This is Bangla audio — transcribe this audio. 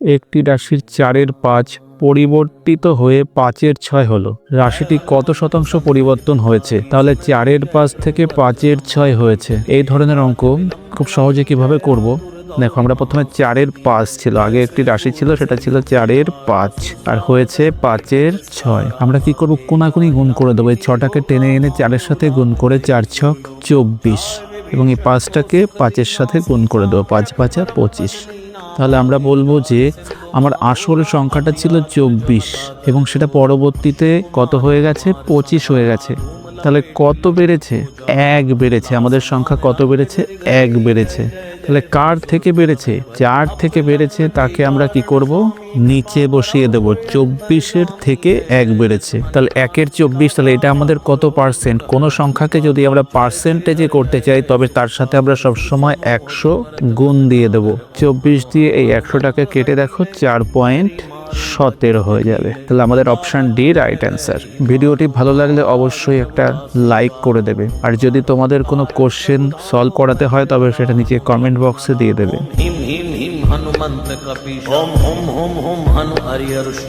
একটি রাশির 4-এর 5 পরিবর্তিত হয়ে 5-এর 6 হলো। রাশিটি কত শতাংশ পরিবর্তন হয়েছে? তাহলে 4-এর 5 থেকে 5-এর 6 হয়েছে। এই ধরনের অঙ্ক খুব সহজে কিভাবে করব? দেখো, আমরা প্রথমে 4-এর 5 ছিল, আগে একটি রাশি ছিল, সেটা ছিল 4-এর 5 আর হয়েছে 5-এর 6। আমরা কি করব? কোনাকুনি গুণ করে দেবো। এই 6টাকে টেনে এনে 4-এর সাথে গুণ করে 4 ছক 24 এবং এই 5টাকে 5-এর সাথে গুণ করে দেবো, 5 5 25। তাহলে আমরা বলবো যে আমার আসল সংখ্যাটা ছিল 24 এবং সেটা পরবর্তীতে কত হয়ে গেছে? 25 হয়ে গেছে। তাহলে কত বেড়েছে? 1 বেড়েছে। আমাদের সংখ্যা কত বেড়েছে? 1 বেড়েছে। তাহলে কার থেকে বেড়েছে? 4 থেকে বেড়েছে। তাকে আমরা কি করব? নিচে বসিয়ে দেব। 24-এর থেকে 1 বেড়েছে। তাহলে 1-এর 24, তাহলে এটা আমাদের কত পার্সেন্ট? কোনো সংখ্যাকে যদি আমরা পার্সেন্টেজে করতে চাই তবে তার সাথে আমরা সবসময় 100 গুণ দিয়ে দেব। 24 দিয়ে এই 100টাকে কেটে দেখো, 4.17 হয়ে যাবে। তাহলে আমাদের অপশন ডি রাইট অ্যান্সার। ভিডিওটি ভালো লাগলে অবশ্যই একটা লাইক করে দেবে, আর যদি তোমাদের কোনো কোশ্চেন সলভ করাতে হয় তবে সেটা নিচে কমেন্ট বক্সে দিয়ে দেবে। হিম হিম হিম হনুমন্ত কপি ওম হোম হোম হোম হনু হরিহর